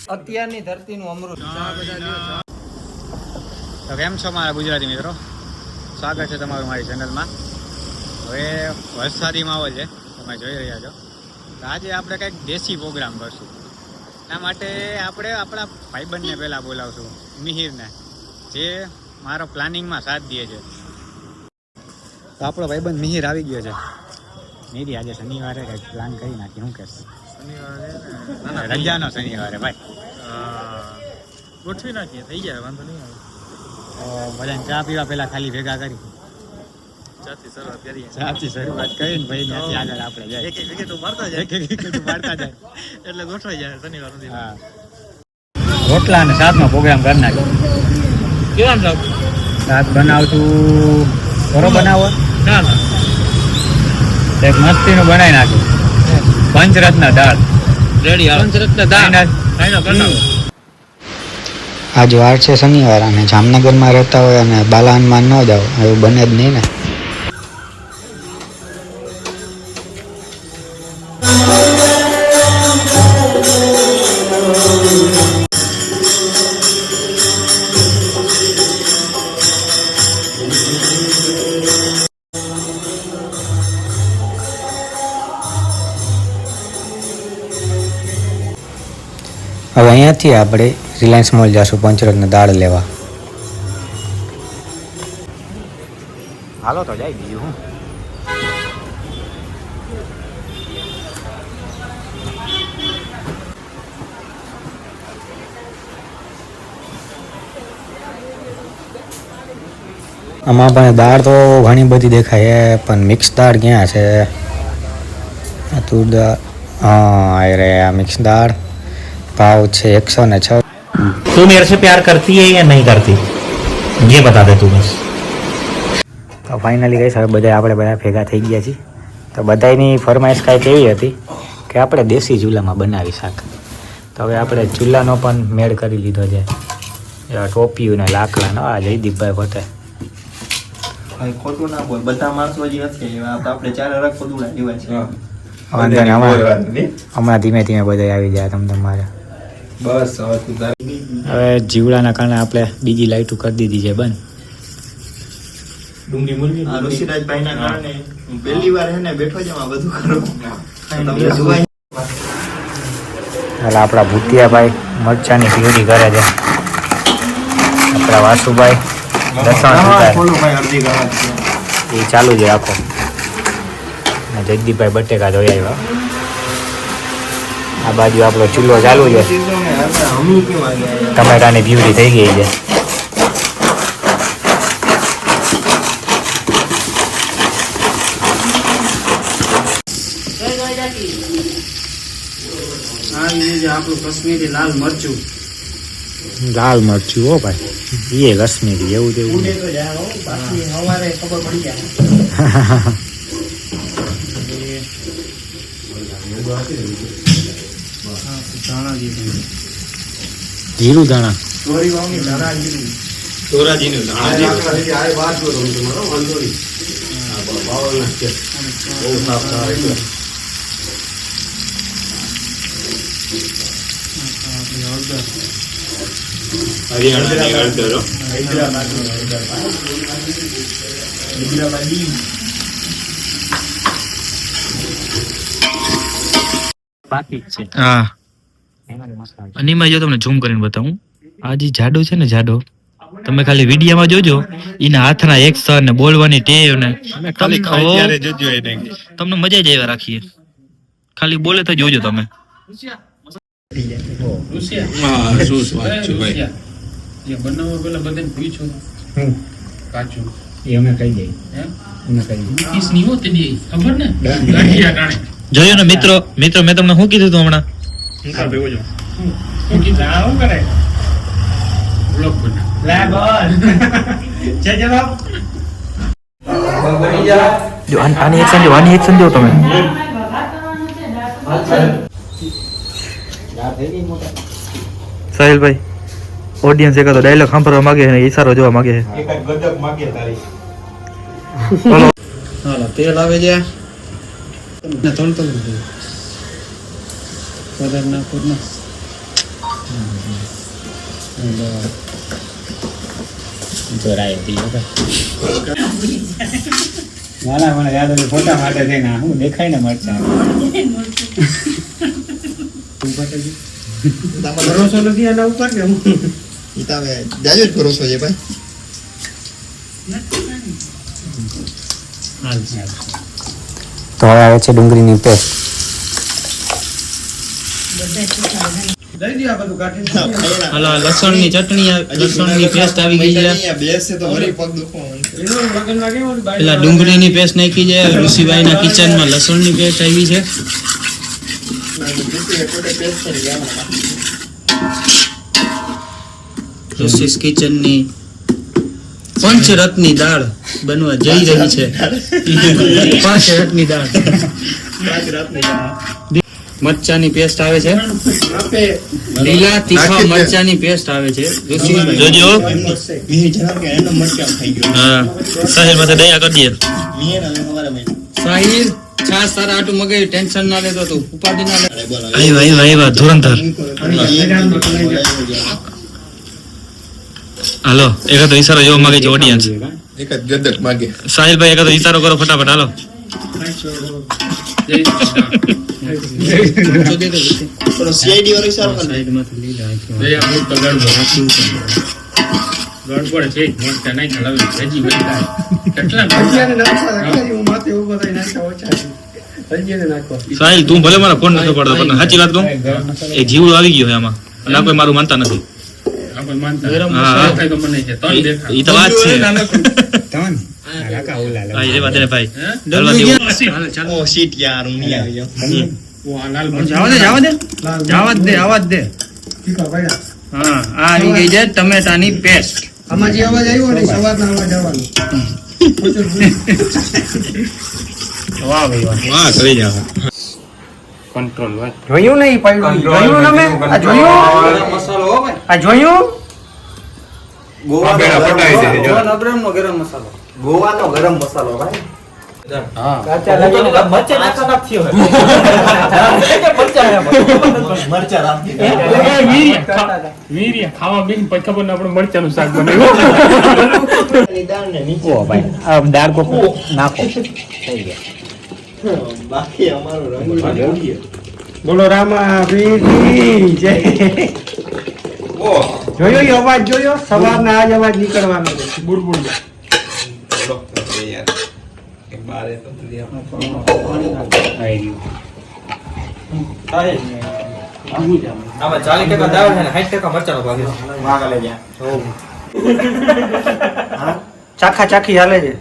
અત્યારની ધરતીનું અમૃત. તો કેમ છો મારા ગુજરાતી મિત્રો, સ્વાગત છે તમારું મારી ચેનલમાં. હવે વરસાદી માહોલ છે, તમે જોઈ રહ્યા છો. તો આજે આપણે કંઈક દેશી પ્રોગ્રામ કરશું. એના માટે આપણે આપણા ભાઈબંધને પહેલાં બોલાવશું, મિહિરને, જે મારો પ્લાનિંગમાં સાથ દે છે. તો આપણો ભાઈબંધ મિહિર આવી ગયો છે. મેરી આજે શનિવારે કંઈક પ્લાન કરી નાખી. શું કહેશ? શનિવારે રજાનો શનિવારે ભાઈ ગોઠવી નાખીએ, થઈ જાય, વાંધો નહીં આવે. બધાને ચા પીવા પહેલા ખાલી ભેગા કરી ચાથી શરૂઆત કરીને ભાઈ ત્યાંથી આગળ આપણે જાય. એક વિકેટ મારતા જાય, એક વિકેટ મારતા જાય એટલે ગોઠવાઈ જાય શનિવાર સુધી. હા, રોટલા અને શાકનો પ્રોગ્રામ કરી નાખ્યો. કેવા શાક? શાક બનાવશું, ઘરો બનાવો ના ના, એક મસ્તીનું બનાવી નાખ્યું. પંચરત્ન દાળ રેડી. પંચરત્ન દાળ આજ વાર છે શનિવાર અને જામનગરમાં રહેતા હોય અને બાલાનમાં ન જાઓ એવું બને જ નહીં ને. હવે અહીંયાથી આપણે રિલાયન્સ મોલ જઈશું પંચરત્ન દાળ લેવા. હાલો તો જાય, બીજું હું. આમાં પણ દાળ તો ઘણી બધી દેખાય પણ મિક્સ દાળ ક્યાં છે? તુર દાળ, હા રે, આ મિક્સ દાળ ભાવ છે 106. तू मेरे से प्यार करती है या नहीं करती, ये बता दे तू बस. તો ફાઇનલી ગઈ હવે આપણે બધા ભેગા થઈ ગયા છીએ. તો બધાની ફરમાઈશ કાંઈક એવી હતી કે આપણે દેશી ચૂલામાં બનાવી શાક. તો હવે આપણે ચૂલાનો પણ મેળ કરી લીધો છે. એવા ટોપિયું ને લાકડાનો. આ જયદીપભાઈ પોતે ખોટું ના બોલ, બધા માણસો હજી નથી, આપણે ચાર અલગ ખોટું લેવાય છે. વાંધો નહીં, હમણાં ધીમે ધીમે બધા આવી જાય તમારે. બસ હવે જીવડાના કારણે આપણે બીજી લાઈટો કરી દીધી છે બંધ. ઋષિરાજભાઈના કારણે હું પહેલી વાર હે ને બેઠો જ આ બધું કરું. તમને જોવાય. એટલે આપણા ભૂતિયાભાઈ મરચાની પ્યુરી કરે છે. આપણા વાસુભાઈ લસણ સુધારે એ ચાલુ જ રાખો. અને જગદીપભાઈ બટેકા ધોઈ આવ્યા. આ બાજુ આપણો ચૂલો ચાલુ છે. ટમેટાની પ્યુરી થઈ ગઈ છે. આપણું કશ્મીરી લાલ મરચું. લાલ મરચું હો ભાઈ, એ કશ્મીરી એવું તેવું. સવારે ખબર પડી જાય. જીરું ધાણા હા, અનીમાં જો તમને ઝૂમ કરીને બતાવું. આ જે જાડો છે ને, જાડો તમે ખાલી વિડીયોમાં જોજો. એના હાથના એક્શન ને બોલવાની ટેવ ને તમને મજા જ આવ્યા રાખીએ. ખાલી બોલે તો જોજો તમે. જોયું ને મિત્રો, મેં તમને શું કીધું તું હમણાં? આની એક્શન જો તમે. સાહિલભાઈ, ઓડિયન્સ એકાદો ડાયલોગ સાંભળવા માંગે છે, ઈશારો જોવા માંગે છે. હાલો, તેલ આવે છે. થોડું થોડું વધારે નાખો ના. જોરાય હતી મને યાદ હતું ફોટા માટે થઈને હું દેખાય ને મરચા ભરોસો નથી એના ઉપર કે હું ઈ તો હવે જાજો જ ભરોસો છે ભાઈ. તો હવે આવે છે ડુંગળીની પેસ્ટ. દઈ દે આ બધું કાઢી હલો લસણની ચટણી લસણની પેસ્ટ આવી ગઈ છે. અહીંયા બેસે તો વળી પગ દુખવાનું છે. એનો લગનમાં કેવું પેલા ડુંગળીની પેસ્ટ નાખી છે. ઋષિભાઈના કિચનમાં લસણની પેસ્ટ આવી છે. ઋષિસ કિચનની પંચરત્ની દાળ બનવા જઈ રહી છે. 5 રત્ની દાળ. મરચાની પેસ્ટ આવે છે. લીલા તીખા મરચાની પેસ્ટ આવે છે. જોજો મી જરા કે એનો મટકા થઈ ગયો. હા સાહેબ માથે દયા કરી દે. મી ના અમારા ભાઈ. સાહિર છાસ તારા આટું મગાવી ટેન્શન ના લેતો તું ઉપાધિ ના લે. અરે બોલો. આવ્યા ધુરંધર. હાલો એકાદો ઈશારો જોવા માંગે છે ઓડિયન્સ. એક જ ગદક માગે. સાહિલભાઈ એકાદો ઈશારો કરો ફટાફટ. હાલો થોડો CID વાળો ઈશારો કર. ગડબડ છે મોટા નહીં ખલાવી હજી બનતા કેટલા ભજીયાને નાખવા હું માથે ઉભો થઈ નાખવા ઓછા ભજીયાને નાખવા સાહિલ તું ભલે મારા ફોન નથી પડતો પણ સાચી વાત કહું એ જીવડું આવી ગયો છે આમાં અને આ કોઈ મારું માનતા નથી. આપણે માનતા હા. થાય તો મને છે તન દેખા એ તો વાત છે. તન કાકા ઓલા હા એ વાત રે ભાઈ. ઓ શીટ યાર હું નહીં આવી જાઉં. ઓ આ લાલ જવા દે. ઠીકા ભાઈ હા આ આવી ગઈ છે ટમેટાની પેસ્ટ. આમાં જે અવાજ આવ્યો ને સવારના અવાજ આવવાનો વાહ ભાઈ વાહ. વાહ કરી જાવ. કંટ્રોલ હોય. જોયું નહીં પડ્યું. જોયું તમે આ જોયું મસાલો હો ભાઈ આ જોયું ગોવા ગરમ મસાલો ગોવાનો ગરમ મસાલો ભાઈ. મરચા રાખી. વીર્ય ખાવા બેન પછી ખબર ના આપણે મરચાનું શાક બનાવ્યું દાળ ને નીચે. ઓ ભાઈ આ દાળ કોક નાખો થઈ ગયા. બાકી અમારો રંગ બોલો રામા વીરી જય જોયો ઈ અવાજ જોયો સવારના આજ અવાજ નીકળવાનો છે બુડબુડ ચાખા ચાખી હાલે છે.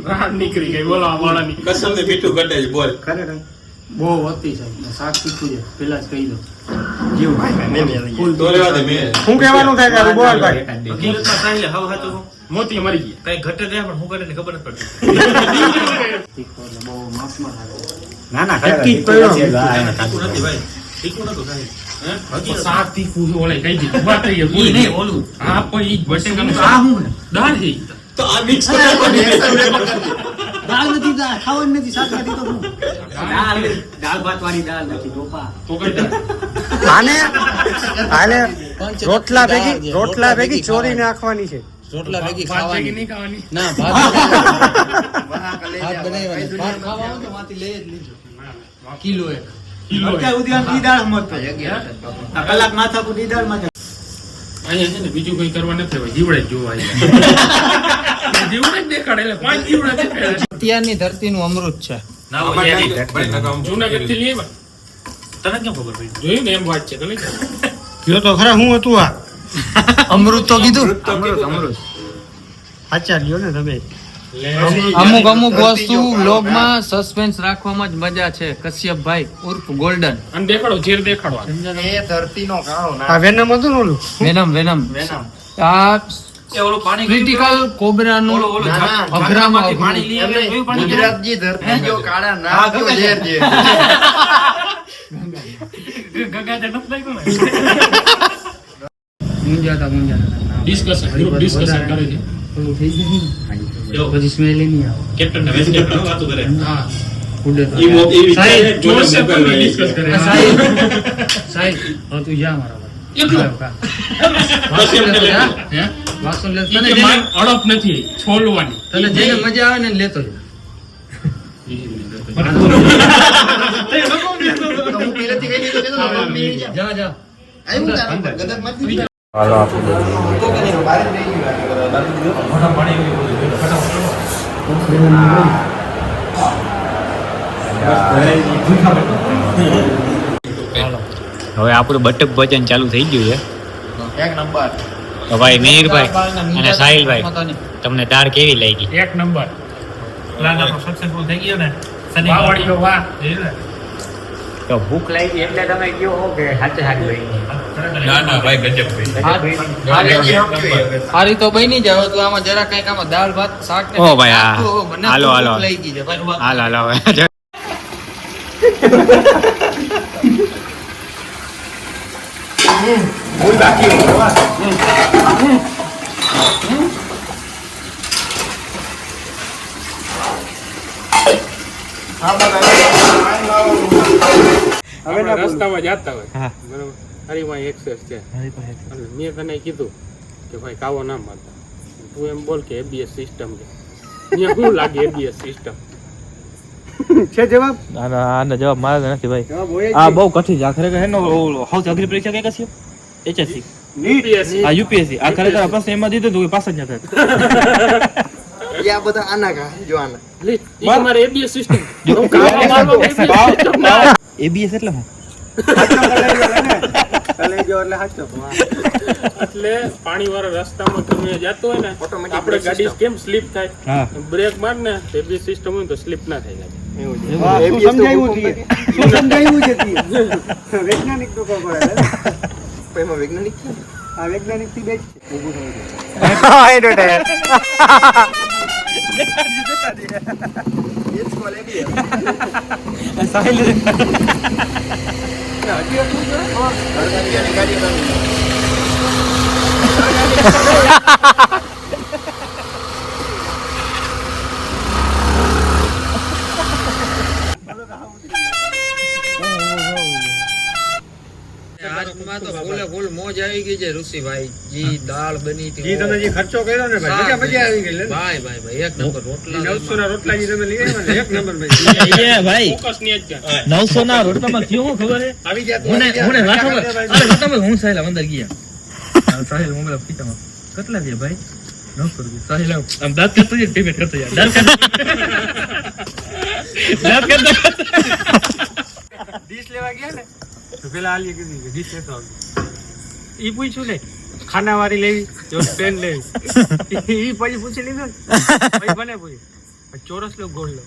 રામ નીકળી ગઈ બોલો વાળાની કસમ ને મીઠું કટે બોલ. ખરેખર બહુ હતી સાહેબ શાક શીખવું છે પેલા જ કહી દો જીવ તો લેવા દે મેં. શું કહેવાનું થાય તારું બોલ ભાઈ હકીકતમાં સાહિલ હાવ હાચું કહું. મોતી મરી ગઈ કઈ ઘટે જાય પણ હું કરે ને ખબર નથી પડતી. ના ના નક્કી જ પડ્યો. તીખું નથી ભાઈ. તીખું નતું સાહિલ. શાક તીખું ઓલે કહી દીધું વાત થઈ ગઈ ઈ નહીં ઓલું. હા પણ ઈ બટેકાનું આ હું ને દાળ છે ઈ. તો આ મિક્સ કરવાની દાળ નથી ખાવાની નથી શાક નથી તો દાળ ભાત વાળી દાળ નથી ટોપા. તો કઈ દાળ આને આને રોટલા ભેગી ચોરી નાખવાની છે. રોટલા ભેગી ભાત ભેગી ખાવાની નહીં ખાવાની ના ભાત કિલો એક અત્યાર સુધી આમ ઈ દાળ મત આ કલાક માથા કુટી દાળ માં અહીંયા છે ને બીજું કઈ કરવા નથી હોય જીવડે જ જોવા જીવડે જ દેખાડે એટલે 5 જીવડા દેખાડે અત્યારની ધરતીનું અમૃત છે. ના હોય એની જૂનાગઢ થી લઈ તને કેમ ખબર પડી? જોયું ને એમ વાત છે તો કયો તો ખરા હું હતું આ અમૃત તો કીધું. અમૃત આચાર્યો ને તમે અમુક અમુક વસ્તુ વ્લોગમાં સસ્પેન્સ રાખવામાં જ મજા છે. કશ્યપભાઈ ઉર્ફ ગોલ્ડન. અને દેખાડો ઝેર દેખાડો એ ધરતીનો કાળો ના. આ વેનમ હતું ને ઓલું વેનમ આ ક્રિટિકલ કોબરાનું અઘરામાં અઘરું. ગુજરાતજી ધરતી જો કાળા ના જો ઝેર જે. ડિસ્કશન ગ્રુપ ડિસ્કશન કરે છે પછી સ્મેલ નહીં આવે. कैप्टन ने वैसे कैप्टन बात करे હા ઉડે તો. ये वो ये સાહેબ, जो જોરથી मैं પણ discuss કરે. સાહેબ, હવે તું જા મારા ભાઈ. વાસણ લેતો જા. હે? વાસણ લેતો. તને જેને અડપ નથી છોલવાની. તને જેને મજા આવે ને લેતો જા. હું પહેલેથી કહી દીધું કે તો પી જા. જા જા. આવ્યું તારું ગદકમાંથી હાલો આપણે તો કદી બહાર જ રહી ગયું બાકી દીધું. હવે આપણું બટક ભજન ચાલુ થઈ ગયું છે એક નંબર. તો ભાઈ મિહિરભાઈ અને સાહિલભાઈ તમને દાળ કેવી લાગી? એક નંબર. પ્લાન આપણો સક્સેસફુલ થઈ ગયો ને. વાહ વાળી વાહ. તો ભૂખ લાગી એટલે તમે કયો હો કે સાચે સાચ ભાઈ? ના ના ભાઈ ગજબ ભાઈ. હારી તો બની જાવ તો આમાં જરા કઈક આમાં દાળ ભાત શાક ને ઓ ભાઈ, હા. નાખો. મને તો હાલો, હાલો. ભૂખ લાગી છે ભાઈ. હાલ હાલ હવે આપણે રસ્તામાં જતા હોય બરોબર, હરીમાં એક્સેસ છે અને મેં તને કીધું કે ભાઈ કાવો ના મારતા, તું એમ બોલ કે એબીએસ સિસ્ટમ છે. અહીંયા શું લાગે એબીએસ સિસ્ટમ છે? જવાબ આનો જવાબ મારે નથી ભાઈ. આ બહુ કઠિન છે. આ ખરેખર હેનો સૌથી અઘરી પરીક્ષા કઈ કશી HSC આ UPSC આ ખરેખર પ્રશ્ન એમાં દીધો તો પાસ જ ન થાય. યા બધા આના કા જો આના. મારે એબીએસ સિસ્ટમ ABS એટલે શું? એટલે પાણી વાળા રસ્તામાં તમે જતો હોય ને, Automatic આપણે brake ગાડી system. કેમ સ્લીપ થાય, હા. બ્રેક માર ને એબીએસ સિસ્ટમ હોય ને તો સ્લીપ ના થાય ગાડી. એમાં વૈજ્ઞાનિક છે ને? એ જ કોલ એબી. હળગાડીયાની ગાડી બનાવી. આજમાં તો ફૂલે ફૂલ મોજ આવી ગઈ છે ઋષિભાઈ. જી દાળ બની હતી. જી તમે જે ખર્ચો કર્યો ને ભાઈ, મજા આવી ગઈ લે. ભાઈ ભાઈ ભાઈ એક નંબર રોટલા 900 ના રોટલા જે તમે લઈ આવ્યા ને, એક નંબર ભાઈ. એ ભાઈ ફોકસ ની જ છે. 900 ના રોટલામાં થયું શું ખબર હે? આવી જા તું, હું આવી જા. હું વાઠો હું સાહેલા અંદર ગયા. સાહેલ મોબાઈલ ફીટામાં કેટલા દે ભાઈ? 900 રૂપિયા. સાહેલ આમ દાંત કરતો જ પેમેન્ટ કરતો યાર. દાંત કરતો ડીશ લેવા ગયા ને તો પેલા આલીએ કીધું કે ડીશ લેતો આવજો. ઈ પૂછ્યું ને ખાનાવાળી લેવી જો પેન લેવી, ઈ પછી પૂછી લીધું ને પછી બને પૂછ્યું ચોરસ લો ગોળ લો.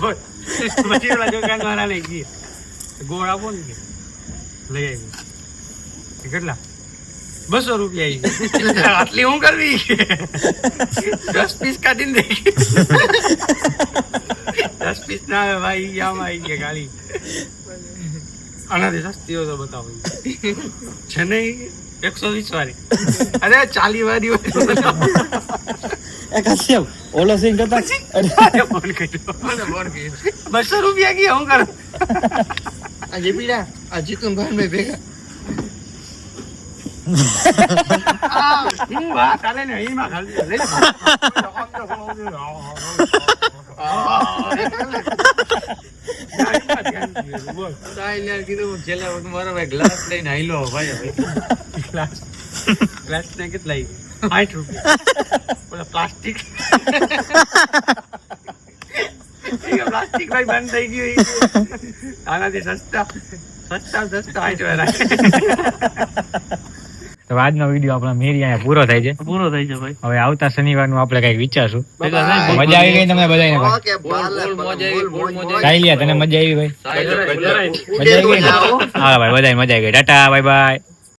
બોલ. પછી ઓલા દુકાનવાળા લઈ ગયા ગોળ આપો ને કે લઈ આવી. કે કેટલા? 200 રૂપિયા. આટલી હું કરવી? 10 પીસ કાઢીને દે. 10 પીસ ના આવે ભાઈ, આમાં આવી ગયા ગાડી. આનાથી સસ્તી હોય તો બતાવો છે નહીં. 120 વાળી, અરે 40 વાળી હોય તો બતાવો. ઓલો સિંગ કરતા ફોન કર્યો. 200 રૂપિયા ગયા હું કરું? આ જે પીડા આ જીતુન ભાઈ ભેગા. હું વાત ચાલે ને એમાં ખાલી લઈ લો. બોલ. સાહેલ યાર કીધું છેલ્લે વખત મારો ભાઈ ગ્લાસ લઈને આઈલો ભાઈ. ગ્લાસ ને કેટલા 60 રૂપિયા. ઓલા પ્લાસ્ટિક પ્લાસ્ટિક ભાઈ બંધ થઈ ગયું. આનાથી સસ્તા 60 વાળા. તો આજનો વિડીયો આપણા મેરી અહીંયા પૂરો થાય છે. પૂરો થઈ છે ભાઈ. હવે આવતા શનિવારનું આપણે કઈક વિચારશું. ભેગા Bye. થાય. મજા આવી ગઈ તમને બધાને ભાઈ? ઓકે બાલા બોલ, મોજ આવી, બોલ, મોજ આવી. સાહિલિયા તને મજા આવી ભાઈ? સાહેલ મજા આવી ગઈ ને? હા ભાઈ બધાને મજા આવી ગઈ. Tata bye bye.